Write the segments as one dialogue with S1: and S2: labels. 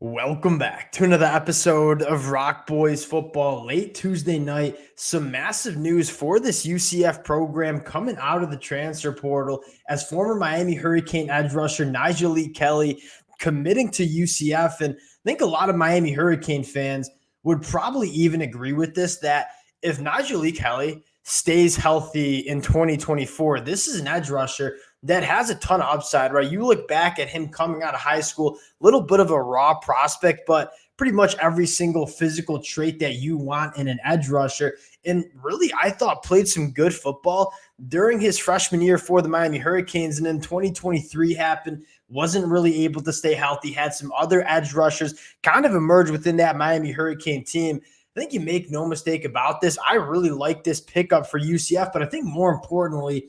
S1: Welcome back to another episode of Rock Boys Football. Late Tuesday night, some massive news for this UCF program coming out of the transfer portal as former Miami Hurricane edge rusher Nyjalik Kelly committing to UCF. And I think a lot of Miami Hurricane fans would probably even agree with this, that if Nyjalik Kelly stays healthy in 2024, this is an edge rusher that has a ton of upside, right? You look back at him coming out of high school, little bit of a raw prospect, but pretty much every single physical trait that you want in an edge rusher. And really, I thought played some good football during his freshman year for the Miami Hurricanes. And then 2023 happened, wasn't really able to stay healthy, had some other edge rushers kind of emerge within that Miami Hurricane team. I think you make no mistake about this. I really like this pickup for UCF, but I think more importantly,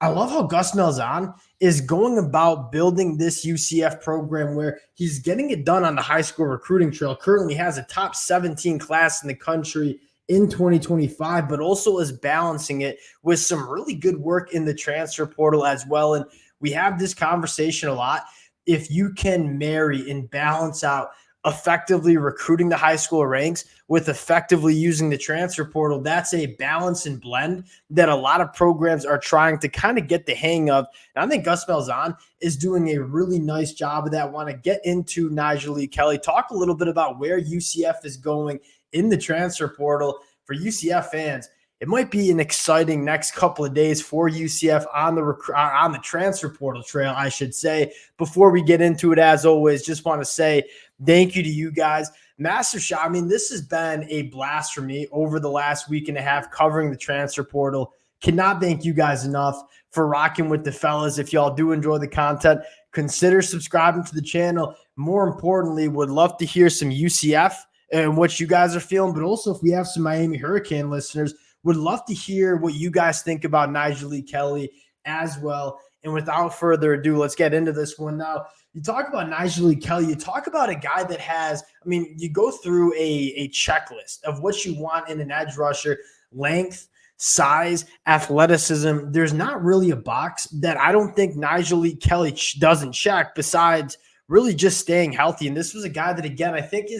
S1: I love how Gus Malzahn is going about building this UCF program where he's getting it done on the high school recruiting trail. Currently has a top 17 class in the country in 2025, but also is balancing it with some really good work in the transfer portal as well. And we have this conversation a lot. If you can marry and balance out effectively recruiting the high school ranks with effectively using the transfer portal, that's a balance and blend that a lot of programs are trying to kind of get the hang of. And I think Gus Malzahn is doing a really nice job of that. Want to get into Nyjalik Kelly, talk a little bit about where UCF is going in the transfer portal. For UCF fans, it might be an exciting next couple of days for UCF on the transfer portal trail, I should say. Before we get into it, as always, just want to say thank you to you guys. Massive shout. I mean, this has been a blast for me over the last week and a half covering the transfer portal. Cannot thank you guys enough for rocking with the fellas. If y'all do enjoy the content, consider subscribing to the channel. More importantly, would love to hear some UCF and what you guys are feeling, but also if we have some Miami Hurricane listeners, would love to hear what you guys think about Nyjalik Kelly as well. And without further ado, let's get into this one now. You talk about Nyjalik Kelly, you talk about a guy that has, I mean, you go through a checklist of what you want in an edge rusher: length, size, athleticism. There's not really a box that I don't think Nyjalik Kelly doesn't check besides really just staying healthy. And this was a guy that, again, I think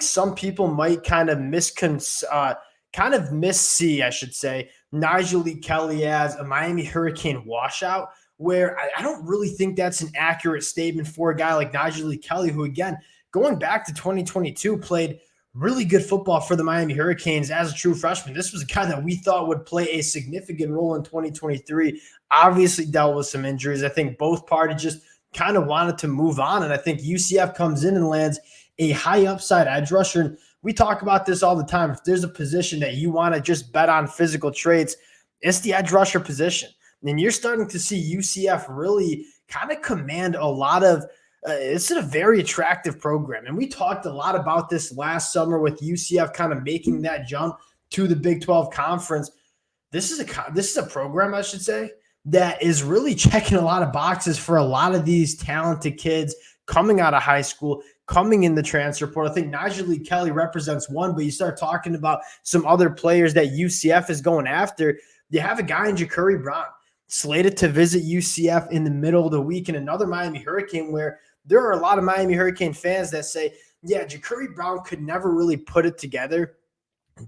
S1: some people might kind of missee, I should say, Nyjalik Kelly as a Miami Hurricane washout, where I don't really think that's an accurate statement for a guy like Nyjalik Kelly, who, again, going back to 2022, played really good football for the Miami Hurricanes as a true freshman. This was a guy that we thought would play a significant role in 2023, obviously dealt with some injuries. I think both parties just kind of wanted to move on, and I think UCF comes in and lands a high upside edge rusher. And we talk about this all the time. If there's a position that you want to just bet on physical traits, it's the edge rusher position. And you're starting to see UCF really kind of command a lot of it's a very attractive program. And we talked a lot about this last summer with UCF kind of making that jump to the Big 12 conference. This is a program, I should say, that is really checking a lot of boxes for a lot of these talented kids coming out of high school, coming in the transfer portal. I think Nyjalik Kelly represents one, but you start talking about some other players that UCF is going after. You have a guy in Ja'Cory Brown slated to visit UCF in the middle of the week, and another Miami Hurricane, where there are a lot of Miami Hurricane fans that say, yeah, Ja'Cory Brown could never really put it together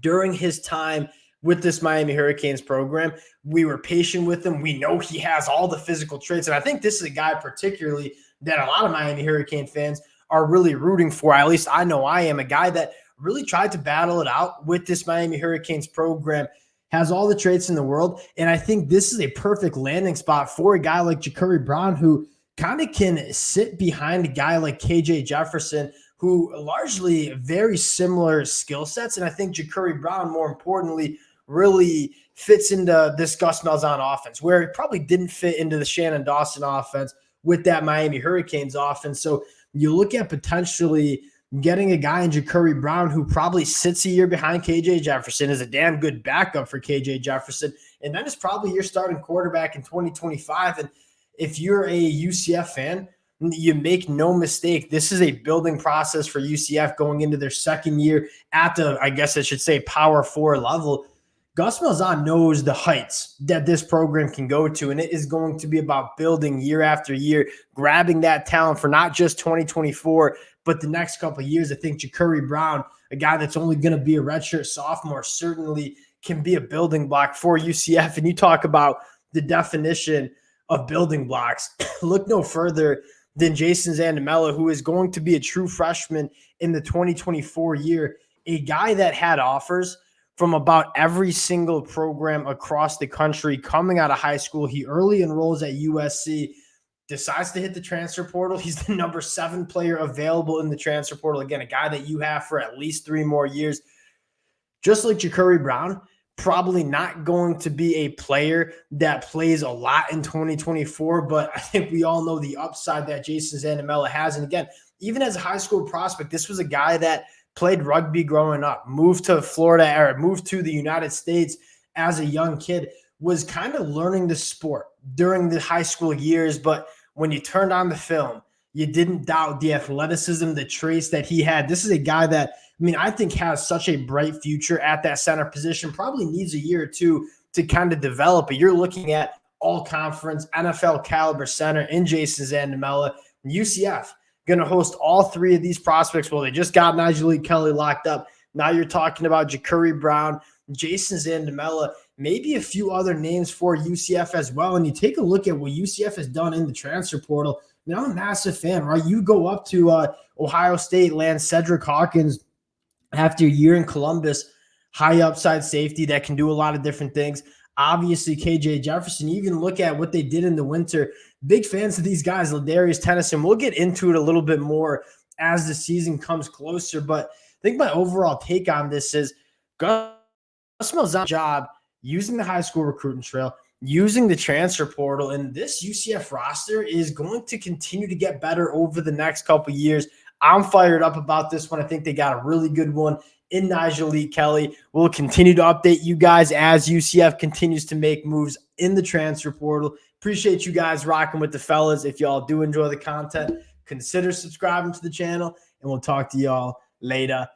S1: during his time with this Miami Hurricanes program. We were patient with him. We know he has all the physical traits. And I think this is a guy particularly that a lot of Miami Hurricane fans are really rooting for. At least I know I am. A guy that really tried to battle it out with this Miami Hurricanes program, has all the traits in the world. And I think this is a perfect landing spot for a guy like Ja'Cory Brown, who kind of can sit behind a guy like KJ Jefferson, who largely very similar skill sets. And I think Ja'Cory Brown, more importantly, really fits into this Gus Malzahn offense, where he probably didn't fit into the Shannon Dawson offense with that Miami Hurricanes offense. So you look at potentially getting a guy in Ja'Cory Brown who probably sits a year behind KJ Jefferson, is a damn good backup for KJ Jefferson, and that is probably your starting quarterback in 2025. And if you're a UCF fan, you make no mistake, this is a building process for UCF going into their second year at the, I guess I should say, Power 4 level. Gus Malzahn knows the heights that this program can go to, and it is going to be about building year after year, grabbing that talent for not just 2024, but the next couple of years. I think Ja'Curry Brown, a guy that's only going to be a redshirt sophomore, certainly can be a building block for UCF. And you talk about the definition of building blocks. Look no further than Jason Zandamela, who is going to be a true freshman in the 2024 year, a guy that had offers from about every single program across the country coming out of high school. He early enrolls at USC, decides to hit the transfer portal. He's the number 7 player available in the transfer portal. Again, a guy that you have for at least 3 more years. Just like Ja'Curry Brown, probably not going to be a player that plays a lot in 2024, but I think we all know the upside that Jason Zandamela has. And again, even as a high school prospect, this was a guy that played rugby growing up, moved to Florida, or moved to the United States as a young kid, was kind of learning the sport during the high school years. But when you turned on the film, you didn't doubt the athleticism, the traits that he had. This is a guy that, I think has such a bright future at that center position, probably needs a year or two to kind of develop. But you're looking at all-conference, NFL caliber center in Jason Zandamela. UCF going to host all 3 of these prospects. Well, they just got Nyjalik Kelly locked up. Now you're talking about Ja'Curry Brown, Jason Zandamela, maybe a few other names for UCF as well. And you take a look at what UCF has done in the transfer portal. I'm a massive fan, right? You go up to Ohio State, land Cedric Hawkins after a year in Columbus, high upside safety that can do a lot of different things. Obviously, KJ Jefferson, you even look at what they did in the winter. Big fans of these guys, Ladarius Tennyson. We'll get into it a little bit more as the season comes closer. But I think my overall take on this is Gus Malzahn's job using the high school recruiting trail, using the transfer portal, and this UCF roster is going to continue to get better over the next couple of years. I'm fired up about this one. I think they got a really good one in Nigel Lee Kelly. We'll continue to update you guys as UCF continues to make moves in the transfer portal. Appreciate you guys rocking with the fellas. If y'all do enjoy the content, consider subscribing to the channel, and we'll talk to y'all later.